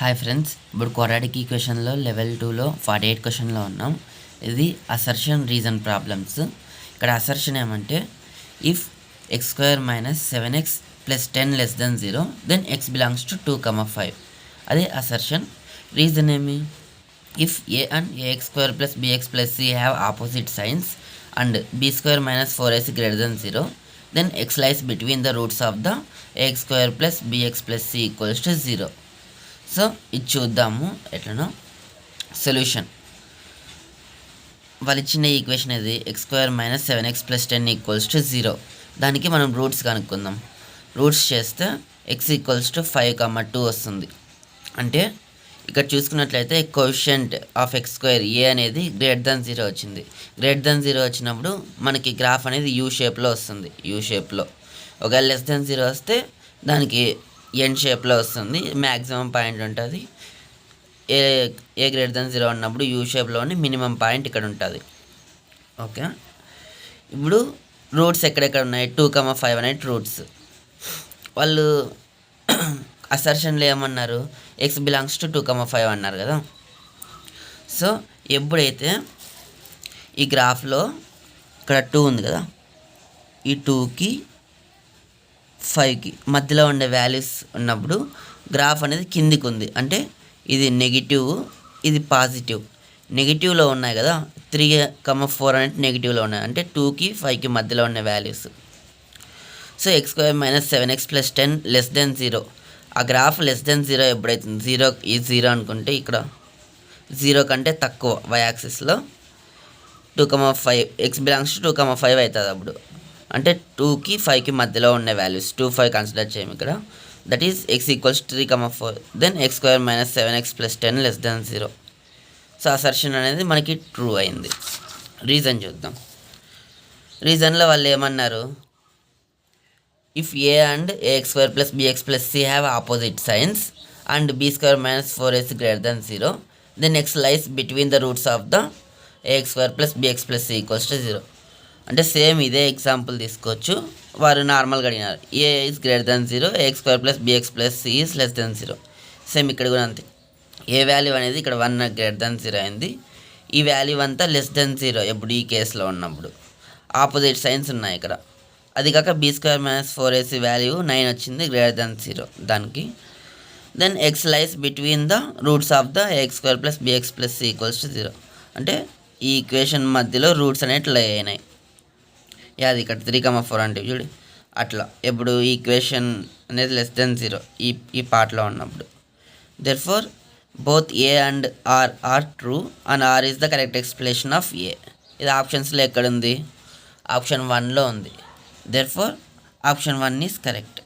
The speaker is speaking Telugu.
హాయ్ ఫ్రెండ్స్, ఇప్పుడు క్వాడ్రాటిక్ ఈక్వేషన్లో లెవెల్ 2లో 48 క్వశ్చన్లో ఉన్నాం. ఇది అసర్షన్ రీజన్ ప్రాబ్లమ్స్. ఇక్కడ అసర్షన్ ఏమంటే if x² - 7x + 10 < 0 then x belongs to 2, 5. అదే అసర్షన్. రీజన్ ఏమి? If a and ax² + bx + c have opposite signs and b² - 4ac < 0 then x lies between the roots of the ax² + bx + c = 0. So ఇది చూద్దాము ఎట్లనో. సొల్యూషన్, వాళ్ళు ఇచ్చిన ఈక్వేషన్ ఇది x² - 7x + 10 = 0. దానికి మనం రూట్స్ కనుక్కుందాం. రూట్స్ చేస్తే x = 5, 2 వస్తుంది. అంటే ఇక్కడ చూసుకున్నట్లయితే కోఎఫిషియంట్ ఆఫ్ x² a అనేది <0 వచ్చింది. <0 వచ్చినప్పుడు మనకి గ్రాఫ్ అనేది యూ షేప్లో వస్తుంది. యూ షేప్లో ఒకవేళ <0 వస్తే దానికి ఎన్ షేప్లో వస్తుంది. మ్యాక్సిమం పాయింట్ ఉంటుంది. ఏ <0 ఉన్నప్పుడు యూ షేప్లోని మినిమం పాయింట్ ఇక్కడ ఉంటుంది. ఓకే, ఇప్పుడు రూట్స్ ఎక్కడెక్కడ ఉన్నాయి? 2, 5 అనేది రూట్స్. వాళ్ళు అసర్షన్లో ఏమన్నారు? x బిలాంగ్స్ టు 2, 5 అన్నారు కదా. సో ఎప్పుడైతే ఈ గ్రాఫ్లో ఇక్కడ 2 ఉంది కదా, ఈ 2కి 5కి మధ్యలో ఉండే వాల్యూస్ ఉన్నప్పుడు గ్రాఫ్ అనేది కిందికి ఉంది. అంటే ఇది నెగిటివ్, ఇది పాజిటివ్. నెగిటివ్లో ఉన్నాయి కదా, 3, 4 అనేది నెగిటివ్లో ఉన్నాయి. అంటే 2కి 5కి మధ్యలో ఉన్న వాల్యూస్. So x² - 7x + 10 < 0. ఆ గ్రాఫ్ <0 ఎప్పుడైతుంది? 0 అనుకుంటే ఇక్కడ 0 కంటే తక్కువ y యాక్సిస్లో 2, 5 x బిలాంగ్స్ టు 2, 5 అవుతుంది. అప్పుడు అంటే 2కి 5కి మధ్యలో ఉన్న వాల్యూస్ 2, 5 కన్సిడర్ చేయము ఇక్కడ. That is x = 3, 4 then x² - 7x + 10 < 0. So assertion అనేది మనకి ట్రూ అయింది. రీజన్ చూద్దాం. రీజన్లో వాళ్ళు ఏమన్నారు? If a and ax² + bx + c have opposite signs and b² - 4ac < 0 then x lies between the roots of the ax² + bx + c = 0. అంటే సేమ్ ఇదే ఎగ్జాంపుల్ తీసుకోవచ్చు. వారు నార్మల్గా అడిగినారు a is < 0, ax² + bx + c is < 0. Same ఇక్కడ కూడా అంతే. ఏ వాల్యూ అనేది ఇక్కడ 1 < 0 అయింది. ఈ వాల్యూ అంతా <0 ఎప్పుడు ఈ కేసులో ఉన్నప్పుడు ఆపోజిట్ సైన్స్ ఉన్నాయి ఇక్కడ. అది కాక b² - 4ac వాల్యూ 9 వచ్చింది <0 దానికి. Then x lies between the roots of the ax² + bx + c = 0. అంటే ఈ ఈక్వేషన్ మధ్యలో రూట్స్ అనేవి లై అయినాయి. అది ఇక్కడ 3, 4 అంటే చూడు అట్లా. ఎప్పుడు ఈ ఈక్వేషన్ అనేది <0 ఈ పార్ట్లో ఉన్నప్పుడు. Therefore both a and r are true and r is the correct explanation of a. ఇది ఆప్షన్స్లో ఎక్కడుంది? ఆప్షన్ 1లో ఉంది. Therefore option 1 is correct.